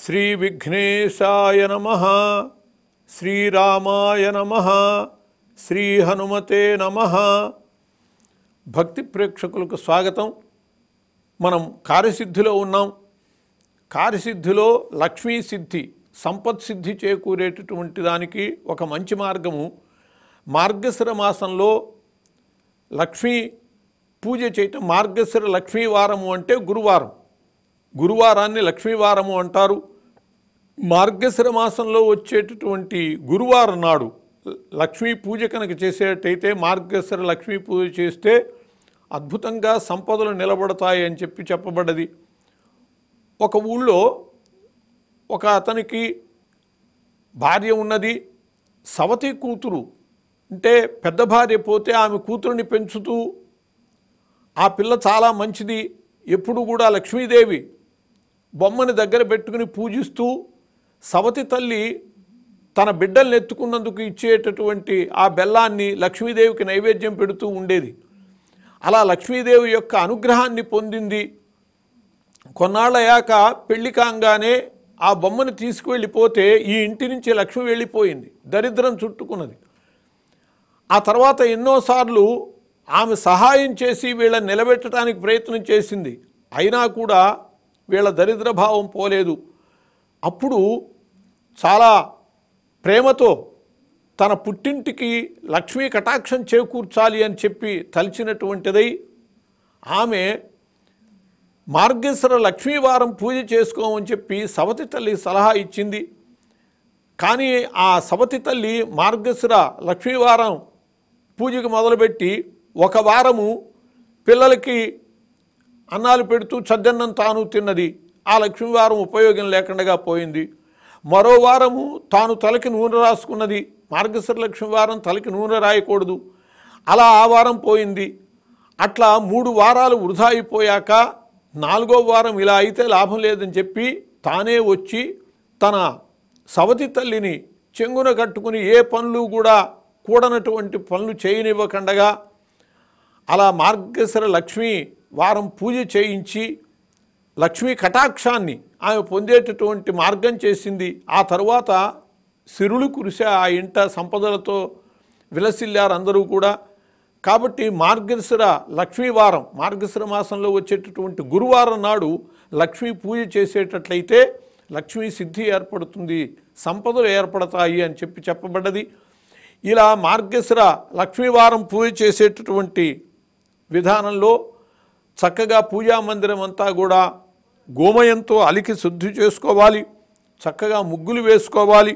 శ్రీ విఘ్నేశాయ నమః, శ్రీరామాయ నమః, శ్రీ హనుమతే నమః. భక్తి ప్రేక్షకులకు స్వాగతం. మనం కార్యసిద్ధిలో ఉన్నాం. కార్యసిద్ధిలో లక్ష్మీ సిద్ధి, సంపత్ సిద్ధి చేకూరేటటువంటి దానికి ఒక మంచి మార్గము మార్గశిర మాసంలో లక్ష్మీ పూజ చేయటం. మార్గశిర లక్ష్మీవారము అంటే గురువారం, గురువారాన్ని లక్ష్మీవారము అంటారు. మార్గశిర మాసంలో వచ్చేటటువంటి గురువారం నాడు లక్ష్మీ పూజ కనుక చేసేటైతే, మార్గశిర లక్ష్మీ పూజ చేస్తే అద్భుతంగా సంపదలు నిలబడతాయి అని చెప్పబడ్డది. ఒక ఊళ్ళో ఒక అతనికి భార్య ఉన్నది. సవతి కూతురు అంటే పెద్ద భార్య పోతే ఆమె కూతురుని పెంచుతూ, ఆ పిల్ల చాలా మంచిది, ఎప్పుడు కూడా లక్ష్మీదేవి బొమ్మని దగ్గర పెట్టుకుని పూజిస్తూ, సవతి తల్లి తన బిడ్డల్ని ఎత్తుకున్నందుకు ఇచ్చేటటువంటి ఆ బెల్లాన్ని లక్ష్మీదేవికి నైవేద్యం పెడుతూ ఉండేది. అలా లక్ష్మీదేవి యొక్క అనుగ్రహాన్ని పొందింది. కొన్నాళ్ళయ్యాక పెళ్లి కాగానే ఆ బొమ్మను తీసుకువెళ్ళిపోతే ఈ ఇంటి నుంచి లక్ష్మి వెళ్ళిపోయింది, దరిద్రం చుట్టుకున్నది. ఆ తర్వాత ఎన్నోసార్లు ఆమె సహాయం చేసి వీళ్ళని నిలబెట్టడానికి ప్రయత్నం చేసింది, అయినా కూడా వీళ్ళ దరిద్ర భావం పోలేదు. అప్పుడు చాలా ప్రేమతో తన పుట్టింటికి లక్ష్మీ కటాక్షం చేకూర్చాలి అని చెప్పి తలిచినటువంటిదై ఆమె మార్గశిర లక్ష్మీవారం పూజ చేసుకోమని చెప్పి సవతి తల్లి సలహా ఇచ్చింది. కానీ ఆ సవతి తల్లి మార్గశిర లక్ష్మీవారం పూజకు మొదలుపెట్టి ఒక వారము పిల్లలకి అన్నాలు పెడుతూ చద్దన్నం తాను తిన్నది. ఆ లక్ష్మీవారం ఉపయోగం లేకుండా పోయింది. మరో వారము తాను తలకి నూనె రాసుకున్నది. మార్గశిర లక్ష్మీవారం తలకి నూనె రాయకూడదు. అలా ఆ వారం పోయింది. అట్లా 3 వారాలు వృధా అయిపోయాక 4వ వారం ఇలా అయితే లాభం లేదని చెప్పి తానే వచ్చి తన సవతి తల్లిని చెంగున కట్టుకుని ఏ పనులు కూడా కూడనటువంటి పనులు చేయనివ్వకుండగా అలా మార్గశిర లక్ష్మీ వారం పూజ చేయించి లక్ష్మీ కటాక్షాన్ని ఆమె పొందేటటువంటి మార్గం చేసింది. ఆ తరువాత సిరులు కురిసే ఆ ఇంట సంపదలతో విలసిల్లారు అందరూ కూడా. కాబట్టి మార్గశిర లక్ష్మీవారం, మార్గశిర మాసంలో వచ్చేటటువంటి గురువారం నాడు లక్ష్మీ పూజ చేసేటట్లయితే లక్ష్మీ సిద్ధి ఏర్పడుతుంది, సంపదలు ఏర్పడతాయి అని చెప్పబడ్డది. ఇలా మార్గశిర లక్ష్మీవారం పూజ చేసేటటువంటి విధానంలో చక్కగా పూజా మందిరం అంతా కూడా గోమయంతో అలికి శుద్ధి చేసుకోవాలి, చక్కగా ముగ్గులు వేసుకోవాలి,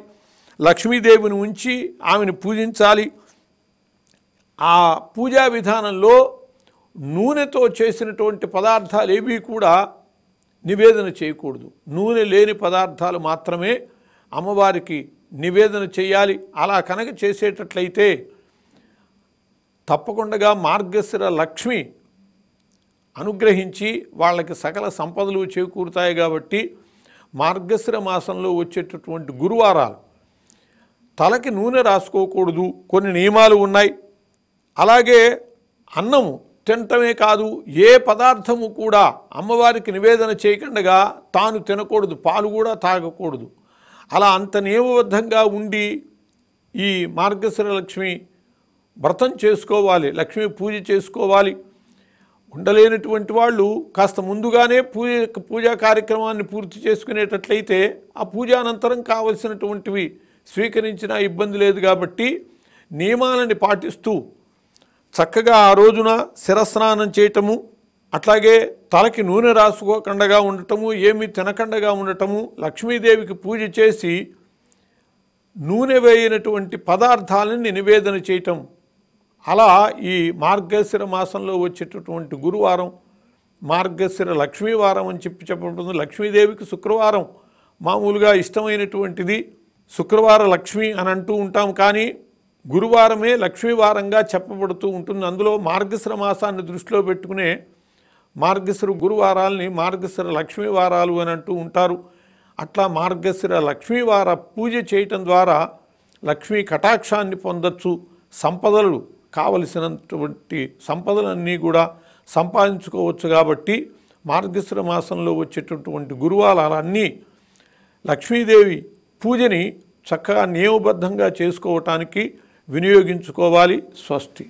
లక్ష్మీదేవిని ఉంచి ఆమెను పూజించాలి. ఆ పూజా విధానంలో నూనెతో చేసినటువంటి పదార్థాలు ఏవి కూడా నివేదన చేయకూడదు. నూనె లేని పదార్థాలు మాత్రమే అమ్మవారికి నివేదన చేయాలి. అలా కనుక చేసేటట్లయితే తప్పకుండా మార్గశిర లక్ష్మి అనుగ్రహించి వాళ్ళకి సకల సంపదలు చేకూరుతాయి. కాబట్టి మార్గశిర మాసంలో వచ్చేటటువంటి గురువారాలు తలకి నూనె రాసుకోకూడదు, కొన్ని నియమాలు ఉన్నాయి. అలాగే అన్నము తినటమే కాదు, ఏ పదార్థము కూడా అమ్మవారికి నివేదన చేయకుండా తాను తినకూడదు, పాలు కూడా తాగకూడదు. అలా అంత నియమబద్ధంగా ఉండి ఈ మార్గశిర లక్ష్మి వ్రతం చేసుకోవాలి, లక్ష్మీ పూజ చేసుకోవాలి. ఉండలేనటువంటి వాళ్ళు కాస్త ముందుగానే పూజా కార్యక్రమాన్ని పూర్తి చేసుకునేటట్లయితే ఆ పూజానంతరం కావలసినటువంటివి స్వీకరించిన ఇబ్బంది లేదు. కాబట్టి నియమాలని పాటిస్తూ చక్కగా ఆ రోజున శిరస్నానం చేయటము, అట్లాగే తలకి నూనె రాసుకోకుండా ఉండటము, ఏమీ తినకుండా ఉండటము, లక్ష్మీదేవికి పూజ చేసి నూనె వేయనటువంటి పదార్థాలని నివేదన చేయటం. అలా ఈ మార్గశిర మాసంలో వచ్చేటటువంటి గురువారం మార్గశిర లక్ష్మీవారం అని చెప్పబడుతుంది. లక్ష్మీదేవికి శుక్రవారం మామూలుగా ఇష్టమైనటువంటిది, శుక్రవార లక్ష్మి అని అంటూ ఉంటాం. కానీ గురువారమే లక్ష్మీవారంగా చెప్పబడుతూ ఉంటుంది. అందులో మార్గశిర మాసాన్ని దృష్టిలో పెట్టుకునే మార్గశిర గురువారాలని మార్గశిర లక్ష్మీవారాలు అని అంటూ ఉంటారు. అట్లా మార్గశిర లక్ష్మీవార పూజ చేయటం ద్వారా లక్ష్మీ కటాక్షాన్ని పొందొచ్చు. సంపదలు కావలసినటువంటి సంపదలన్నీ కూడా సంపాదించుకోవచ్చు. కాబట్టి మార్గశిర మాసంలో వచ్చేటటువంటి గురువారాలన్నీ లక్ష్మీదేవి పూజని చక్కగా నియమబద్ధంగా చేసుకోవటానికి వినియోగించుకోవాలి. స్వస్తి.